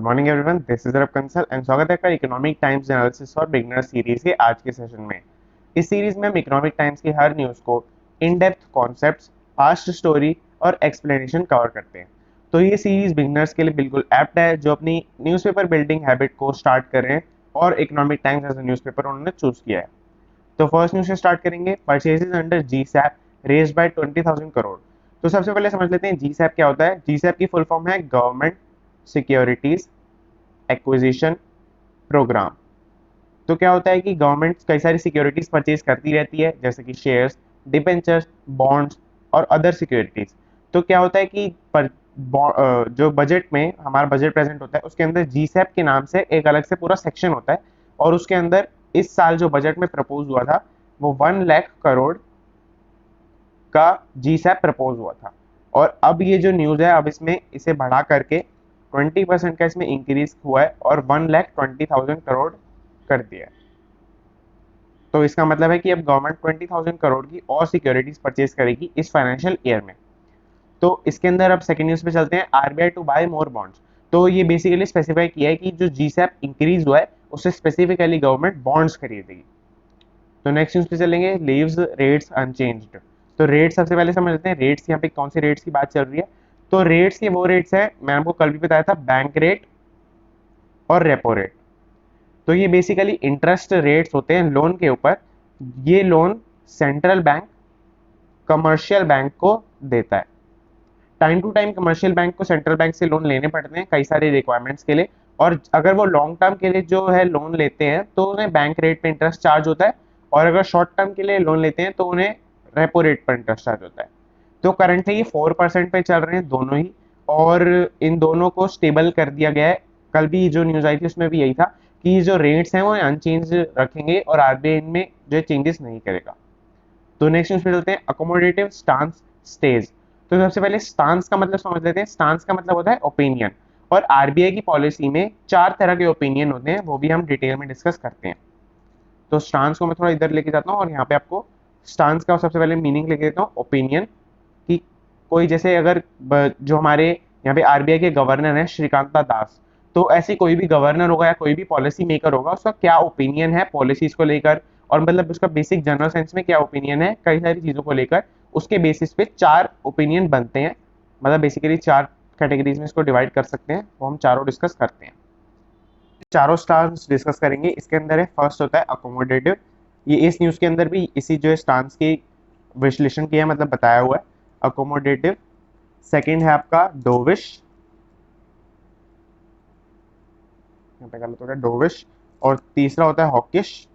Good morning everyone, this is रब Kansal and स्वागत है आपका इकोनॉमिक टाइम्स एनालिसिस और बिगनर सीरीज के आज के सेशन में। इस सीरीज में हम इकोनॉमिक टाइम्स की हर न्यूज़ को in depth concepts, past story और एक्सप्लेनेशन कवर करते हैं। तो ये सीरीज बिगनर्स के लिए बिल्कुल एप्ट है जो अपनी न्यूज़पेपर बिल्डिंग हैबिट को स्टार्ट कर रहे हैं और economic times as a newspaper उन्होंने चूज किया है। तो फर्स्ट न्यूज से स्टार्ट करेंगे। Purchases under G SAP raised by 20,000 crore. तो सबसे पहले समझ लेते हैं जी सैप क्या होता है। जी सैप की फुल फॉर्म है गवर्नमेंट सिक्योरिटीज एक्विजिशन प्रोग्राम। तो क्या होता है कि गवर्नमेंट कई सारी सिक्योरिटीज परचेज करती रहती है, जैसे कि शेयर्स, डिबेंचर्स, बॉन्ड्स और अदर सिक्योरिटीज। तो क्या होता है कि जो बजट में हमारा बजट प्रेजेंट होता है उसके अंदर जीसैप के नाम से एक अलग से पूरा सेक्शन होता है और उसके अंदर इस साल जो बजट में प्रपोज हुआ था वो 1 लाख करोड़ का जीसैप प्रपोज हुआ था। और अब ये जो न्यूज है, अब इसमें इसे बढ़ा करके 20% का इसमें इंक्रीज हुआ है और 1,20,000 करोड़ कर दिया है। तो इसका मतलब है कि अब गवर्नमेंट 20,000 करोड़ की और सिक्योरिटीज परचेज करेगी इस फाइनेंशियल ईयर में। तो इसके अंदर अब सेकंड न्यूज पे चलते हैं। RBI to buy more bonds. तो ये बेसिकली स्पेसिफाई किया है कि जो जीसैप इंक्रीज हुआ है उससे स्पेसिफिकली गवर्नमेंट बॉन्ड्स खरीदेगी। तो नेक्स्ट न्यूज पे चलेंगे। Leaves rates unchanged. तो रेट सबसे पहले समझ लेते हैं रेट्स यहाँ पे कौन से रेट्स की बात चल रही है। तो रेट्स ये वो रेट्स है, मैंने आपको कल भी बताया था, बैंक रेट और रेपो रेट। तो ये बेसिकली इंटरेस्ट रेट्स होते हैं लोन के ऊपर। ये loan central bank commercial bank को देता है। Time to time commercial bank को सेंट्रल बैंक से लोन लेने पड़ते हैं कई सारी रिक्वायरमेंट्स के लिए। और अगर वो लॉन्ग टर्म के लिए जो है लोन लेते हैं तो उन्हें बैंक रेट पे इंटरेस्ट चार्ज होता है, और अगर शॉर्ट टर्म के लिए लोन लेते हैं तो उन्हें रेपो रेट पर इंटरेस्ट चार्ज होता है। तो करंटली ये 4% पे चल रहे हैं दोनों ही, और इन दोनों को स्टेबल कर दिया गया है। कल भी जो न्यूज आई थी उसमें भी यही था कि जो रेट्स हैं वो अनचेंज रखेंगे और आरबीआई इनमें जो चेंजेस नहीं करेगा। तो नेक्स्ट न्यूज पे चलते हैं। Accommodative stance stage. तो सबसे पहले स्टांस का मतलब समझ लेते हैं। स्टांस का मतलब होता है ओपिनियन, और आरबीआई की पॉलिसी में 4 तरह के ओपिनियन होते हैं, वो भी हम डिटेल में डिस्कस करते हैं। तो स्टांस को मैं थोड़ा इधर लेके जाता हूँ और यहाँ पे आपको स्टांस का सबसे पहले मीनिंग लेके देता हूँ। ओपिनियन कि कोई जैसे अगर जो हमारे यहाँ पे आरबीआई के गवर्नर हैं श्रीकांता दास, तो ऐसी कोई भी गवर्नर होगा या कोई भी पॉलिसी मेकर होगा उसका क्या ओपिनियन है पॉलिसीज को लेकर, और मतलब उसका बेसिक जनरल सेंस में क्या ओपिनियन है कई सारी चीजों को लेकर, उसके बेसिस पे 4 ओपिनियन बनते हैं। मतलब बेसिकली 4 कैटेगरीज में इसको डिवाइड कर सकते हैं, वो हम चारों डिस्कस करते हैं। चारों स्टांस डिस्कस करेंगे। इसके अंदर है फर्स्ट होता है अकोमोडेटिव। ये इस न्यूज के अंदर भी इसी जो स्टांस की विश्लेषण किया है, मतलब बताया हुआ है अकोमोडेटिव। सेकंड है आपका डोविश, यहाँ पे गलत हो गया, डोविश। और तीसरा होता है हॉकिश।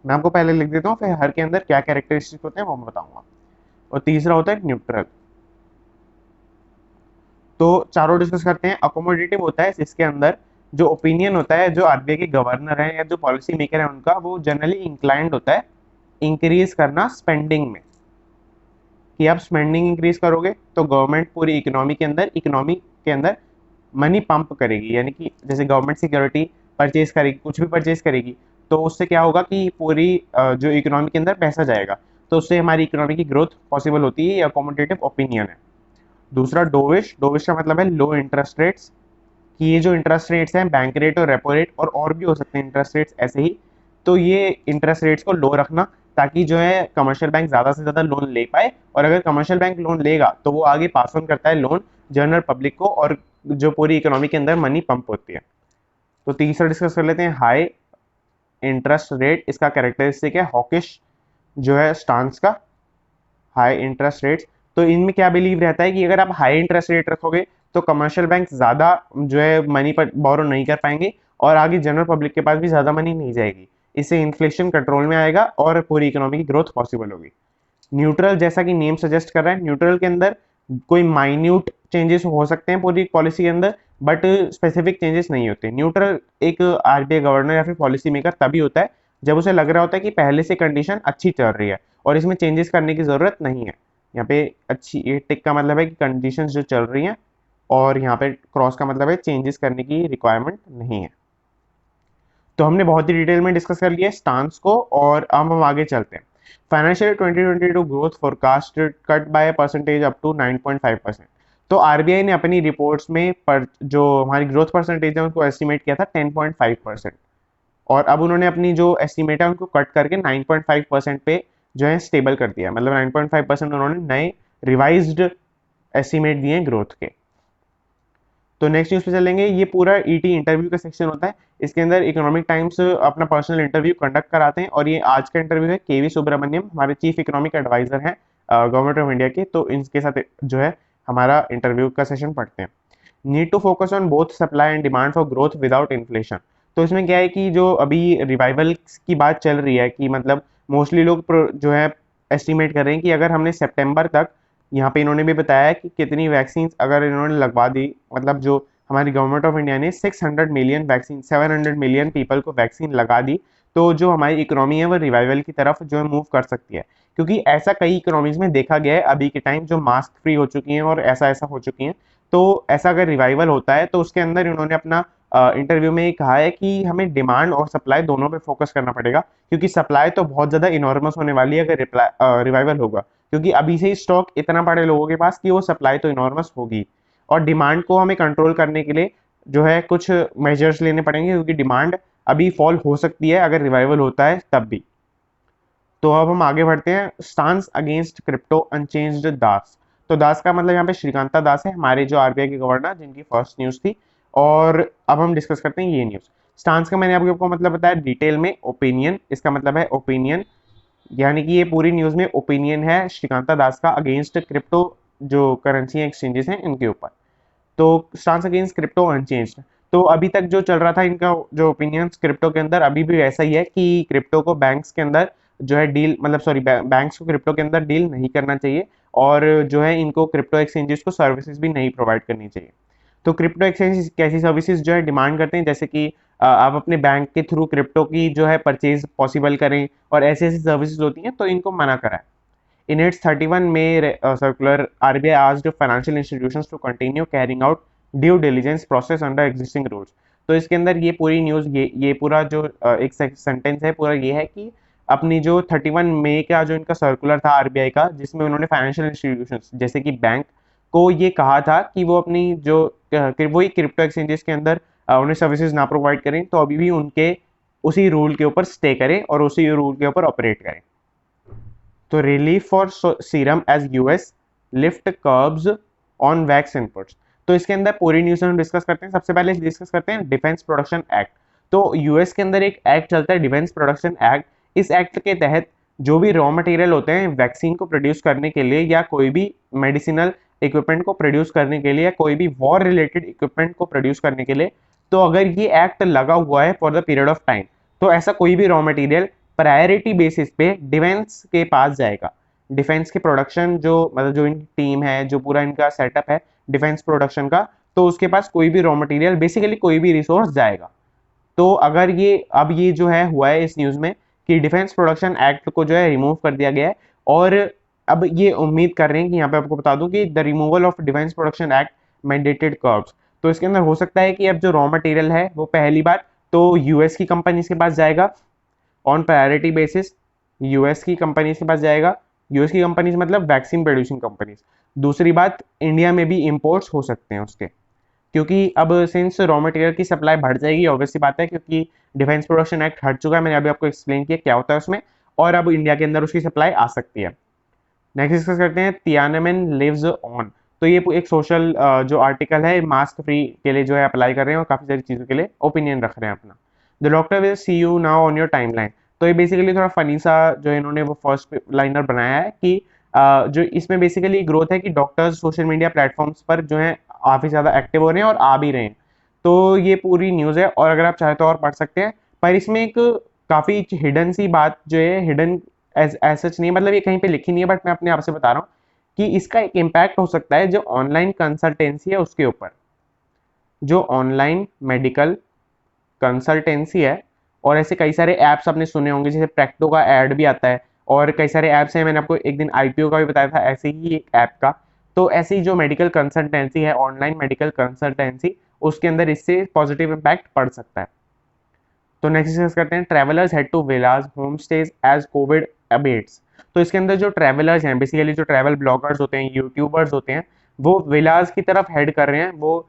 मैं आपको पहले लिख देता हूँ, फिर हर के अंदर क्या कैरेक्टरिस्टिक होते हैं वो मैं बताऊंगा। और तीसरा होता है न्यूट्रल। तो चारों डिस्कस करते हैं। अकोमोडेटिव होता है जिसके अंदर जो ओपिनियन होता है, जो आरबीआई के गवर्नर है या जो पॉलिसी मेकर है उनका, वो जनरली इंक्लाइंड होता है इंक्रीज करना स्पेंडिंग में, कि आप स्पेंडिंग इंक्रीज करोगे तो गवर्नमेंट पूरी इकोनॉमी के अंदर मनी पंप करेगी। यानी कि जैसे गवर्नमेंट सिक्योरिटी परचेज करेगी, कुछ भी परचेज करेगी, तो उससे क्या होगा कि पूरी जो इकोनॉमी के अंदर पैसा जाएगा, तो उससे हमारी इकोनॉमी की ग्रोथ पॉसिबल होती है। ये अकोमोडेटिव ओपिनियन है। दूसरा डोविश। डोविश का मतलब है लो इंटरेस्ट रेट्स, कि ये जो इंटरेस्ट रेट्स हैं बैंक रेट और रेपो रेट और भी हो सकते हैं इंटरेस्ट रेट्स ऐसे ही, तो ये इंटरेस्ट रेट्स को लो रखना ताकि जो है कमर्शियल बैंक ज़्यादा से ज़्यादा लोन ले पाए, और अगर कमर्शियल बैंक लोन लेगा तो वो आगे पास ऑन करता है लोन जनरल पब्लिक को, और जो पूरी इकोनॉमी के अंदर मनी पंप होती है। तो तीसरा डिस्कस कर लेते हैं हाई इंटरेस्ट रेट। इसका कैरेक्टरिस्टिक है हॉकिश जो है स्टांस का, हाई इंटरेस्ट रेट्स। तो इनमें क्या बिलीव रहता है कि अगर आप हाई इंटरेस्ट रेट रखोगे तो कमर्शियल बैंक ज़्यादा जो है मनी पर बोरो नहीं कर पाएंगे, और आगे जनरल पब्लिक के पास भी ज़्यादा मनी नहीं जाएगी। इससे इन्फ्लेशन कंट्रोल में आएगा और पूरी इकोनॉमी की ग्रोथ पॉसिबल होगी। न्यूट्रल, जैसा कि नेम सजेस्ट कर रहा है, न्यूट्रल के अंदर कोई माइन्यूट चेंजेस हो सकते हैं पूरी पॉलिसी के अंदर, बट स्पेसिफिक चेंजेस नहीं होते। न्यूट्रल एक आरबीआई गवर्नर या फिर पॉलिसी मेकर तभी होता है जब उसे लग रहा होता है कि पहले से कंडीशन अच्छी चल रही है और इसमें चेंजेस करने की जरूरत नहीं है। यहाँ पे अच्छी, ये टिक का मतलब है कि कंडीशंस जो चल रही हैं, और यहाँ पे क्रॉस का मतलब है चेंजेस करने की रिक्वायरमेंट नहीं है। तो हमने बहुत ही डिटेल में डिस्कस कर लिया स्टांस को, और अब हम आगे चलते हैं। Financial 2022 growth forecast cut by percentage up to 9.5%। तो आरबीआई ने अपनी रिपोर्ट्स में जो हमारी ग्रोथ परसेंटेज है उनको एस्टिमेट किया था 10.5%, और अब उन्होंने अपनी जो एस्टिमेट है उनको कट करके 9.5% पे जो है स्टेबल कर दिया, मतलब 9.5% उन्होंने नए रिवाइज्ड एस्टिमेट दिए ग्रोथ के। तो नेक्स्ट न्यूज़ पे चलेंगे। ये पूरा ईटी इंटरव्यू का सेक्शन होता है, इसके अंदर इकोनॉमिक टाइम्स अपना पर्सनल इंटरव्यू कंडक्ट कराते हैं, और ये आज का इंटरव्यू है केवी सुब्रमण्यम, हमारे चीफ इकोनॉमिक एडवाइजर हैं गवर्नमेंट ऑफ इंडिया के, तो इनके साथ जो है हमारा इंटरव्यू का सेशन पढ़ते हैं। Need to focus on both supply and demand for growth without inflation. तो इसमें क्या है कि जो अभी रिवाइवल की बात चल रही है कि मतलब मोस्टली लोग जो है एस्टिमेट कर रहे हैं कि अगर हमने सितंबर तक, यहाँ पे इन्होंने भी बताया कि कितनी वैक्सीन अगर इन्होंने लगवा दी, मतलब जो हमारी गवर्नमेंट ऑफ इंडिया ने 600 मिलियन वैक्सीन, 700 मिलियन पीपल को वैक्सीन लगा दी, तो जो हमारी इकोनॉमी है वो रिवाइवल की तरफ जो है मूव कर सकती है। क्योंकि ऐसा कई इकोनॉमीज में देखा गया है अभी के टाइम, जो मास्क फ्री हो चुकी हैं और ऐसा ऐसा हो चुकी हैं, तो ऐसा अगर रिवाइवल होता है तो उसके अंदर इन्होंने अपना इंटरव्यू में कहा है कि हमें डिमांड और सप्लाई दोनों पे फोकस करना पड़ेगा, क्योंकि सप्लाई तो बहुत ज़्यादा इनॉर्मस होने वाली है अगर रिवाइवल होगा, क्योंकि अभी से ही स्टॉक इतना पड़े लोगों के पास कि वो सप्लाई तो इनॉर्मस होगी। और डिमांड को हमें कंट्रोल करने के लिए जो है कुछ मेजर्स लेने पड़ेंगे, क्योंकि डिमांड अभी फॉल हो सकती है अगर रिवाइवल होता है तब भी। तो अब हम आगे बढ़ते हैं। स्टांस अगेंस्ट क्रिप्टो अनचेंज्ड दास। तो दास का मतलब यहाँ पे श्रीकांता दास है, हमारे जो आरबीआई के गवर्नर, जिनकी फर्स्ट न्यूज थी। और अब हम डिस्कस करते हैं ये न्यूज। स्टांस का मैंने आपको मतलब बताया डिटेल में, ओपिनियन, इसका मतलब है ओपिनियन, यानी कि ये पूरी न्यूज में ओपिनियन है श्रीकांता दास का अगेंस्ट क्रिप्टो जो करेंसी एक्सचेंजेस हैं इनके ऊपर। तो स्टांस अगेंस्ट क्रिप्टो अनचेंज्ड। तो अभी तक जो चल रहा था इनका जो ओपिनियन क्रिप्टो के अंदर अभी भी वैसा ही है कि क्रिप्टो को बैंक्स के अंदर जो है डील, मतलब सॉरी, बैंक्स को क्रिप्टो के अंदर डील नहीं करना चाहिए, और जो है इनको क्रिप्टो एक्सचेंजेस को सर्विसेज भी नहीं प्रोवाइड करनी चाहिए। तो क्रिप्टो एक्सचेंज कैसी सर्विसेज जो है डिमांड करते हैं, जैसे कि आप अपने बैंक के थ्रू क्रिप्टो की जो है परचेज पॉसिबल करें, और ऐसी ऐसी सर्विसेज होती हैं तो इनको मना करा है। In its 31 May circular, RBI asked financial institutions to continue carrying out due diligence process under existing rules. तो इसके अंदर ये पूरी न्यूज़, ये पूरा जो एक सेंटेंस है पूरा ये है कि अपनी जो 31 मई का जो इनका सर्कुलर था आरबीआई का, जिसमें उन्होंने फाइनेंशियल इंस्टीट्यूशंस जैसे कि बैंक को ये कहा था कि वो अपनी जो वही क्रिप्टो एक्सचेंजेस के अंदर उन्हें सर्विसेज ना प्रोवाइड करें, तो अभी भी उनके उसी रूल के ऊपर स्टे करें और उसी रूल के ऊपर ऑपरेट करें। तो relief for Serum as US lift curbs on vax inputs. तो इसके अंदर पूरी न्यूज़ हम डिस्कस करते हैं। सबसे पहले डिस्कस करते हैं डिफेंस प्रोडक्शन एक्ट। तो यूएस के अंदर एक एक्ट चलता है डिफेंस प्रोडक्शन एक्ट। इस एक्ट के तहत जो भी रॉ मटेरियल होते हैं वैक्सीन को प्रोड्यूस करने के लिए, या कोई भी मेडिसिनल इक्विपमेंट को प्रोड्यूस करने के लिए, या कोई भी वॉर रिलेटेड इक्विपमेंट को प्रोड्यूस करने के लिए, तो अगर ये एक्ट लगा हुआ है for the period of time, तो ऐसा कोई भी रॉ मटेरियल प्रायोरिटी बेसिस पे डिफेंस के पास जाएगा। डिफेंस के प्रोडक्शन जो मतलब जो इनकी टीम है, जो पूरा इनका सेटअप है डिफेंस प्रोडक्शन का, तो उसके पास कोई भी रॉ मटेरियल, बेसिकली कोई भी रिसोर्स जाएगा। तो अगर ये अब ये जो है हुआ है इस न्यूज़ में कि डिफेंस प्रोडक्शन एक्ट को जो है रिमूव कर दिया गया है, और अब ये उम्मीद कर रहे हैं कि यहाँ पे आपको बता दूं कि the removal of defence production act mandated curves. तो इसके अंदर हो सकता है कि अब जो रॉ मटेरियल है वो पहली बात तो यूएस की कंपनीज के पास जाएगा ऑन प्रायोरिटी बेसिस, यूएस की कंपनीज के पास जाएगा। यूएस की कंपनीज मतलब वैक्सीन प्रोड्यूसिंग कंपनीज। दूसरी बात, इंडिया में भी इंपोर्ट्स हो सकते हैं उसके, क्योंकि अब सिंस रॉ मटेरियल की सप्लाई बढ़ जाएगी, ऑब्वियस सी बात है, क्योंकि डिफेंस प्रोडक्शन एक्ट हट चुका है, मैंने अभी आपको एक्सप्लेन किया क्या होता है उसमें, और अब इंडिया के अंदर उसकी सप्लाई आ सकती है। नेक्स्ट डिस्कस करते हैं तियानमेन लिव्स ऑन। तो ये एक सोशल जो आर्टिकल है मास्क फ्री के लिए जो है अप्लाई कर रहे हैं और काफ़ी सारी चीज़ों के लिए ओपिनियन रख रहे हैं अपना। The doctor will see you now on your timeline. तो ये बेसिकली थोड़ा फनी सा जो इन्होंने वो फर्स्ट लाइनर बनाया है कि जो इसमें बेसिकली ग्रोथ है कि डॉक्टर्स सोशल मीडिया प्लेटफॉर्म्स पर जो है काफ़ी ज़्यादा एक्टिव हो रहे हैं और आ भी रहे हैं। तो ये पूरी न्यूज़ है, और अगर आप चाहे तो और पढ़ सकते हैं, पर इसमें एक काफ़ी हिडन सी बात जो है, हिडन एज सच नहीं, मतलब ये कहीं पे लिखी नहीं है, बट मैं अपने आप से बता रहा हूँ कि इसका एक इम्पैक्ट हो सकता है जो ऑनलाइन कंसल्टेंसी है उसके ऊपर। जो ऑनलाइन मेडिकल कंसल्टेंसी है, और ऐसे कई सारे ऐप्स आपने सुने होंगे, जैसे प्रैक्टो का ऐड भी आता है, और कई सारे ऐप्स हैं, मैंने आपको एक दिन आईपीओ का भी बताया था ऐसे ही एक ऐप का। तो ऐसी जो मेडिकल कंसल्टेंसी है, ऑनलाइन मेडिकल कंसल्टेंसी, उसके अंदर इससे पॉजिटिव इम्पैक्ट पड़ सकता है। तो नेक्स्ट डिस्कस करते हैं travellers head to villages home stays as Covid abates. तो इसके अंदर जो ट्रैवलर्स हैं, बेसिकली जो ट्रैवल ब्लॉगर्स होते हैं, यूट्यूबर्स होते हैं, वो विलास की तरफ हेड कर रहे हैं, वो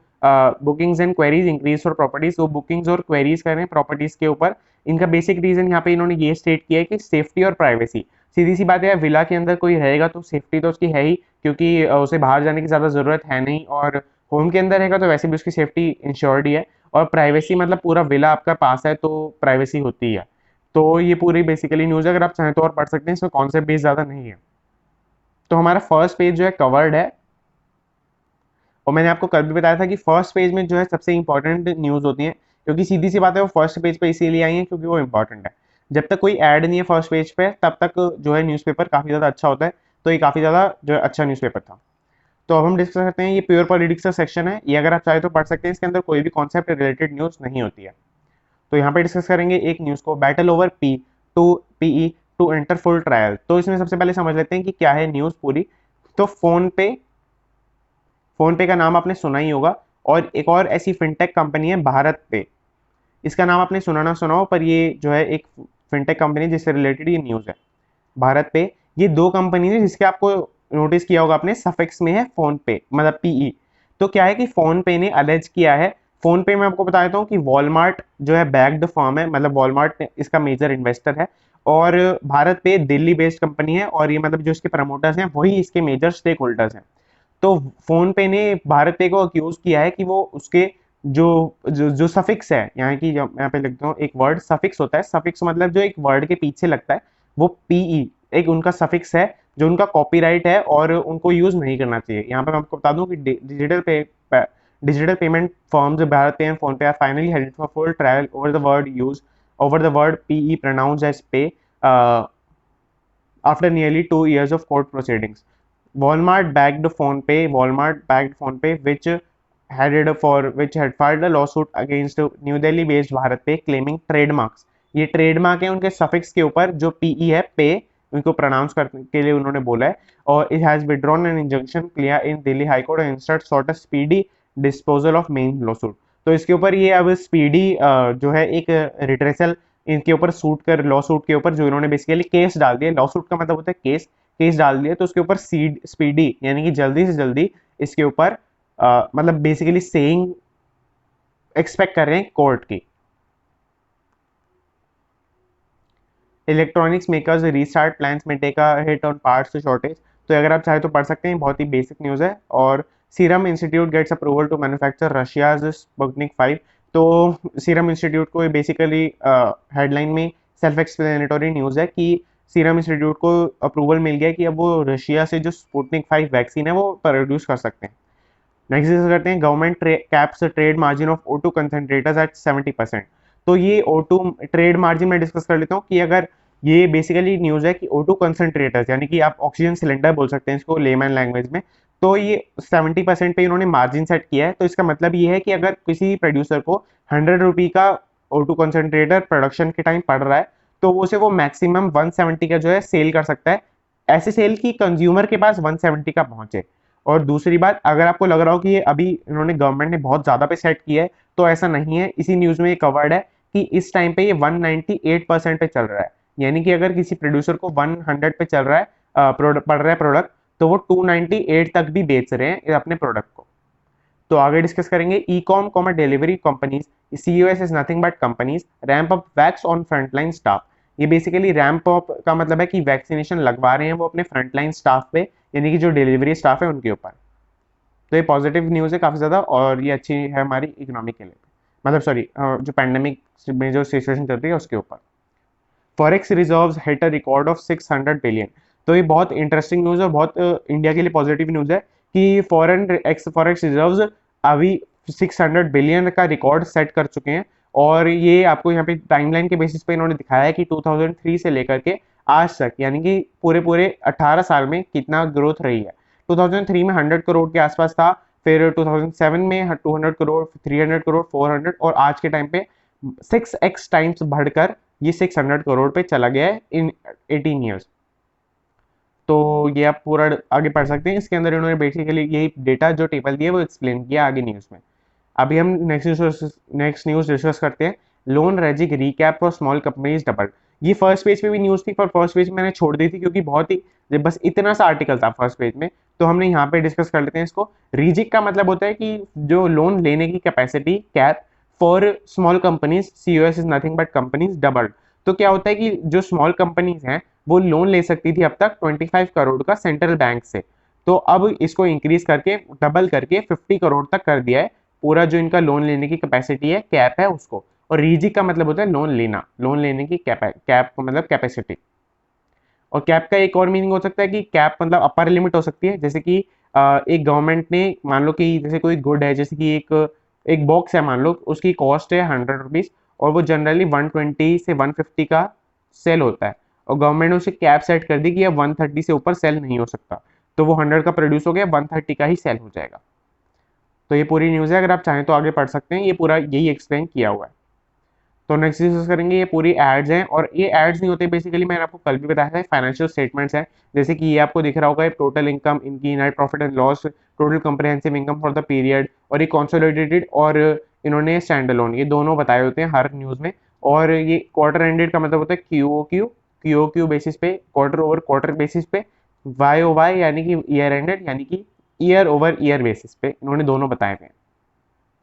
bookings and queries increase for properties, वो बुकिंग्स और क्वेरीज कर रहे हैं प्रॉपर्टीज के ऊपर। इनका बेसिक रीजन यहाँ पे इन्होंने ये स्टेट किया है कि सेफ्टी और प्राइवेसी। सीधी सी बात है, विला के अंदर कोई रहेगा तो सेफ्टी तो उसकी है ही, क्योंकि उसे बाहर जाने की ज़्यादा ज़रूरत है नहीं, और होम के अंदर रहेगा तो वैसे भी उसकी सेफ्टी इंश्योर्ड ही है। और प्राइवेसी मतलब पूरा विला आपका पास है तो प्राइवेसी होती है। तो ये पूरी बेसिकली न्यूज़ है, अगर आप चाहें तो और पढ़ सकते हैं, इसमें कॉन्सेप्ट बेस ज़्यादा नहीं है। तो हमारा फर्स्ट पेज जो है कवर्ड है, और मैंने आपको कल भी बताया था कि फर्स्ट पेज में जो है सबसे इंपॉर्टेंट न्यूज़ होती है, क्योंकि सीधी सी बात है वो फर्स्ट पेज पे इसीलिए आई है क्योंकि वो इंपॉर्टेंट है। जब तक कोई ऐड नहीं है फर्स्ट पेज पे तब तक जो है न्यूज़पेपर काफ़ी ज़्यादा अच्छा होता है। तो ये काफ़ी ज़्यादा जो है अच्छा न्यूज़पेपर था। तो अब हम डिस्कस करते हैं, ये प्योर पॉलिटिक्स का सेक्शन है, ये अगर आप चाहे तो पढ़ सकते हैं, इसके अंदर कोई भी कॉन्सेप्ट रिलेटेड न्यूज़ नहीं होती है। तो यहाँ पे डिस्कस करेंगे एक न्यूज़ को, battle over Pe to enter full trial. तो इसमें सबसे पहले समझ लेते हैं कि क्या है न्यूज़ पूरी। तो फोन पे का नाम आपने सुना ही होगा, और एक और ऐसी फिनटेक कंपनी है भारत पे। इसका नाम आपने सुना ना सुना हो, पर ये जो है एक फिनटेक कंपनी जिससे रिलेटेड ये न्यूज़ है, भारत पे। ये दो कंपनी है जिसके आपको नोटिस किया होगा आपने, सफिक्स में है फोन पे मतलब पीई। तो क्या है कि फोन पे ने अलेज किया है, फोन पे मैं आपको बता देता हूँ कि वॉलमार्ट जो है बैक्ड फर्म है, मतलब वॉलमार्ट इसका मेजर इन्वेस्टर है, और भारत पे दिल्ली बेस्ड कंपनी है, और ये मतलब जो इसके प्रमोटर्स हैं वही इसके मेजर स्टेक होल्डर्स हैं। तो फोन पे ने भारत पे को अक्यूज किया है कि वो उसके जो जो जो सफिक्स है, यहाँ पे लिखता हूँ एक वर्ड सफिक्स होता है, सफिक्स मतलब जो एक वर्ड के पीछे लगता है, वो पीई एक उनका सफिक्स है जो उनका कॉपीराइट है और उनको यूज नहीं करना चाहिए। यहाँ पे मैं आपको बता दूं कि digital payment firms BharatPe and PhonePe are finally headed for full trial over the word Pe pronounced as pay after nearly 2 years of court proceedings. Walmart backed PhonePe, which had filed a lawsuit against New Delhi-based BharatPe claiming trademarks. ये trademark है उनके suffix के ऊपर, जो PE है पे, उनको pronounce करने के लिए उन्होंने बोला है, और it has withdrawn an injunction clear in Delhi high court and instead sought a speedy disposal of main lawsuit. तो इसके ऊपर ये अब स्पीडी जो है एक रिट्रेसल इनके ऊपर सूट कर, लॉ सूट के ऊपर जो इन्होंने बेसिकली केस डाल दिया, लॉ सूट का मतलब होता है केस, केस डाल दिया, तो उसके ऊपर स्पीडी यानी कि जल्दी से जल्दी इसके ऊपर मतलब बेसिकली सेइंग एक्सपेक्ट कर रहे हैं कोर्ट की। Electronics makers restart plans may take a hit on parts shortage. तो अगर आप चाहे तो पढ़ सकते हैं, बहुत ही बेसिक न्यूज़ है। और Serum Institute gets approval to manufacture Russia's Sputnik 5। तो सीरम इंस्टीट्यूट को बेसिकली हेडलाइन में सेल्फ एक्सप्लेनेटरी न्यूज़ है कि सीरम इंस्टीट्यूट को अप्रूवल मिल गया कि अब वो रशिया से जो स्पुतनिक 5 वैक्सीन है वो प्रोड्यूस कर सकते हैं। नेक्स्ट डिस्कस करते हैं, government caps trade margin of O2 concentrators at 70%। तो ये O2 ट्रेड मार्जिन में डिस्कस कर लेता हूँ कि अगर ये बेसिकली न्यूज़ है कि O2 कंसंट्रेटर्स यानी कि आप ऑक्सीजन सिलेंडर बोल सकते हैं इसको लेमैन लैंग्वेज में, तो ये 70% पे इन्होंने मार्जिन सेट किया है। तो इसका मतलब ये है कि अगर किसी प्रोड्यूसर को 100 रुपये का O2 कंसंट्रेटर प्रोडक्शन के टाइम पड़ रहा है, तो वो मैक्सिमम 170 का जो है सेल कर सकता है, ऐसे सेल की कंज्यूमर के पास 170 का पहुंचे। और दूसरी बात, अगर आपको लग रहा हो कि ये अभी इन्होंने गवर्नमेंट ने बहुत ज्यादा पे सेट किया है, तो ऐसा नहीं है। इसी न्यूज में ये कवर्ड है कि इस टाइम पे ये 198% पे चल रहा है, यानी कि अगर किसी प्रोड्यूसर को 100 पे चल रहा है पड़ रहा है प्रोडक्ट, तो वो 298 तक भी बेच रहे हैं अपने प्रोडक्ट को। तो आगे डिस्कस करेंगे, e com delivery companies, COS is nothing but companies ramp up vax on frontline staff. ये बेसिकली रैंप अप का मतलब है कि वैक्सीनेशन लगवा रहे हैं वो अपने फ्रंटलाइन स्टाफ पे, यानी कि जो डिलीवरी स्टाफ है उनके ऊपर। तो ये पॉजिटिव न्यूज़ है काफ़ी ज़्यादा, और ये अच्छी है हमारी इकोनॉमी के लिए, मतलब सॉरी जो पैंडेमिक में जो सिचुएशन चल रही है उसके ऊपर। Forex reserves hit a record of 600 billion. तो ये बहुत इंटरेस्टिंग न्यूज़ है, बहुत इंडिया के लिए पॉजिटिव न्यूज़ है कि फॉरेक्स रिजर्व्स अभी 600 बिलियन का रिकॉर्ड सेट कर चुके हैं। और ये आपको यहाँ पे टाइमलाइन के बेसिस पे इन्होंने दिखाया है कि 2003 से लेकर के आज तक, यानी कि पूरे पूरे 18 साल में कितना ग्रोथ रही है। 2003 में 100 करोड़ के आसपास था, फिर 2007 में 200 करोड़, 300 करोड़, 400, और आज के टाइम पे 6x टाइम्स बढ़कर ये 600 करोड़ पे चला गया है इन 18 ईयर्स। तो ये आप पूरा आगे पढ़ सकते हैं, इसके अंदर इन्होंने बेसिकली यही डेटा जो टेबल दिया वो एक्सप्लेन किया आगे न्यूज़ में। अभी हम नेक्स्ट न्यूज़ डिस्कस करते हैं, लोन रेजिक recap for small companies double. ये फर्स्ट पेज पे भी न्यूज़ थी, पर फर्स्ट पेज मैंने छोड़ दी थी क्योंकि बहुत ही ये बस इतना सा आर्टिकल था फर्स्ट पेज में, तो हमने यहाँ पे डिस्कस कर लेते हैं इसको। रिजिक का मतलब होता है कि जो लोन लेने की capacity cap for small companies, COS is nothing but companies doubled. तो क्या होता है कि जो स्मॉल कंपनीज हैं वो लोन ले सकती थी अब तक 25 करोड़ का सेंट्रल बैंक से, तो अब इसको इंक्रीज करके डबल करके 50 करोड़ तक कर दिया है। पूरा जो इनका लोन लेने की कैपेसिटी है, कैप है उसको। और रीजिक का मतलब होता है लोन लेना, लोन लेने की कैप, कैप मतलब कैपेसिटी। और कैप का एक और मीनिंग हो सकता है कि कैप मतलब अपर लिमिट हो सकती है, जैसे कि एक गवर्नमेंट ने मान लो कि जैसे कोई गुड है, जैसे कि एक बॉक्स है मान लो, उसकी कॉस्ट है 100 रुपीज़ और वो जनरली 120 से 150 का सेल होता है, और गवर्नमेंट ने उसे कैप सेट कर दी कि अब 130 से ऊपर सेल नहीं हो सकता, तो वो 100 का प्रोड्यूस हो गया, 130 का ही सेल हो जाएगा। तो ये पूरी न्यूज़ है, अगर आप चाहें तो आगे पढ़ सकते हैं, ये पूरा यही एक्सप्लेन किया हुआ है। तो नेक्स्ट डिस्कस करेंगे, ये पूरी एड्स हैं, और ये एड्स नहीं होते बेसिकली, मैंने आपको कल भी बताया था, फाइनेंशियल स्टेटमेंट्स हैं। जैसे कि ये आपको दिख रहा होगा, टोटल इनकम, इनकी net profit and loss, total comprehensive income for the period, और ये कंसोलिडेटेड और इन्होंने स्टैंड अलोन, ये दोनों बताए होते हैं हर न्यूज़ में। और ये क्वार्टर एंडेड का मतलब होता है क्यू बेसिस पे, क्वार्टर ओवर क्वार्टर बेसिस पे, वाई ओ वाई यानी कि ईयर एंडेड, यानी कि ईयर ओवर ईयर बेसिस पे, इन्होंने दोनों बताए हुए हैं।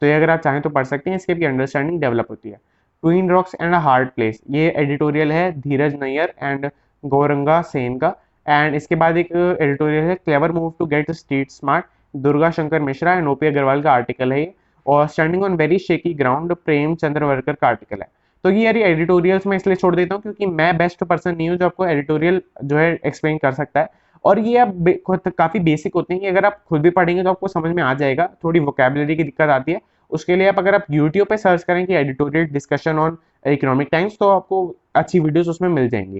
तो ये अगर आप चाहें तो पढ़ सकते हैं, इसके भी अंडरस्टैंडिंग डेवलप होती है। Twin rocks and a hard place, ये एडिटोरियल है धीरज नैयर एंड गौरंगा सेन का। एंड इसके बाद एक एडिटोरियल है clever move to get street smart, Durga Shankar Mishra and OP Agarwal का आर्टिकल है ये। और standing on very shaky ground, Prem Chandra Varkar का आर्टिकल है। तो ये यार एडिटोरियल्स मैं इसलिए छोड़ देता हूँ क्योंकि मैं बेस्ट पर्सन नहीं हूँ जो आपको एडिटोरियल जो है एक्सप्लेन कर सकता है। और ये आप खुद काफी बेसिक होते हैं कि अगर आप खुद भी पढ़ेंगे तो आपको समझ में आ जाएगा, थोड़ी वोकेबलरी की दिक्कत आती है। उसके लिए आप अगर आप यूट्यूब पे सर्च करें कि editorial discussion on economic times, तो आपको अच्छी वीडियोस उसमें मिल जाएंगी।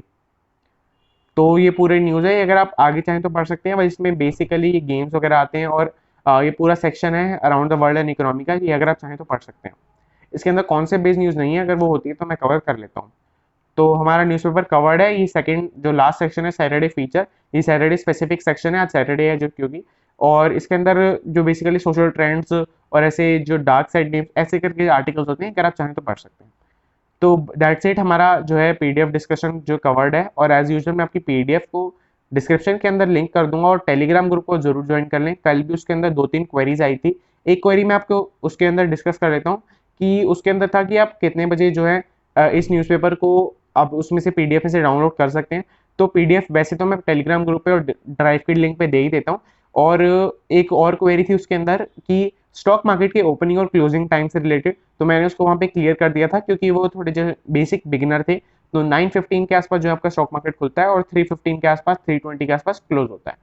तो ये पूरी न्यूज़ है, अगर आप आगे चाहें तो पढ़ सकते हैं, बस इसमें बेसिकली ये गेम्स वगैरह आते हैं, और ये पूरा सेक्शन है around the world and economy का, ये अगर आप चाहें तो पढ़ सकते हैं। इसके अंदर कॉन्सेप्ट बेस्ड न्यूज़ नहीं है, अगर वो होती है तो मैं कवर कर लेता हूँ। तो हमारा न्यूज़पेपर कवर्ड है, ये सेकंड जो लास्ट सेक्शन है सैटरडे फीचर, ये सैटरडे स्पेसिफिक सेक्शन है, आज सैटरडे है जो क्योंकि। और इसके अंदर जो बेसिकली सोशल ट्रेंड्स और ऐसे जो डार्क साइड नेम्स ऐसे करके आर्टिकल्स होते हैं, अगर आप चाहें तो पढ़ सकते हैं। तो दैट्स इट, हमारा जो है पीडीएफ डिस्कशन जो कवर्ड है। और एज यूजुअल मैं आपकी पीडीएफ को डिस्क्रिप्शन के अंदर लिंक कर दूंगा, और टेलीग्राम ग्रुप को जरूर ज्वाइन कर लें। कल भी उसके अंदर 2-3 क्वेरीज आई थी, एक क्वेरी मैं आपको उसके अंदर डिस्कस कर लेता हूँ कि उसके अंदर था कि आप कितने बजे जो है इस न्यूज़पेपर को आप उसमें से पीडीएफ में से डाउनलोड कर सकते हैं। तो पीडीएफ वैसे तो मैं टेलीग्राम ग्रुप पे और ड्राइव की लिंक पे दे ही देता हूँ। और एक और क्वेरी थी उसके अंदर कि स्टॉक मार्केट के ओपनिंग और क्लोजिंग टाइम से रिलेटेड, तो मैंने उसको वहाँ पे क्लियर कर दिया था क्योंकि वो थोड़े जो बेसिक बिगिनर थे। तो 9:15 के आसपास जो आपका स्टॉक मार्केट खुलता है और 3:15 के आसपास, 3:20 के आसपास क्लोज होता है।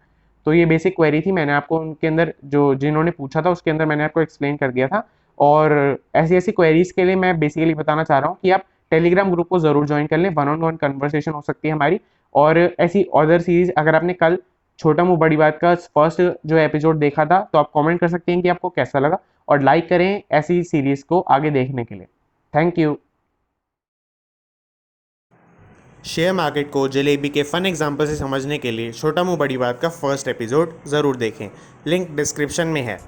तो ये बेसिक क्वेरी थी, मैंने आपको उनके अंदर जो जिन्होंने पूछा था उसके अंदर मैंने आपको एक्सप्लेन कर दिया था। और ऐसी ऐसी क्वेरीज के लिए मैं बेसिकली बताना चाह रहा हूँ कि आप टेलीग्राम ग्रुप को जरूर ज्वाइन कर लें, वन ऑन वन कन्वर्सेशन हो सकती है हमारी। और ऐसी अदर सीरीज, अगर आपने कल छोटा मुंह बड़ी बात का फर्स्ट जो एपिसोड देखा था तो आप कमेंट कर सकते हैं कि आपको कैसा लगा, और लाइक करें ऐसी सीरीज को आगे देखने के लिए। Thank you. शेयर मार्केट को जलेबी के फन एग्जाम्पल से समझने के लिए छोटा मुंह बड़ी बात का फर्स्ट एपिसोड ज़रूर देखें, लिंक डिस्क्रिप्शन में है।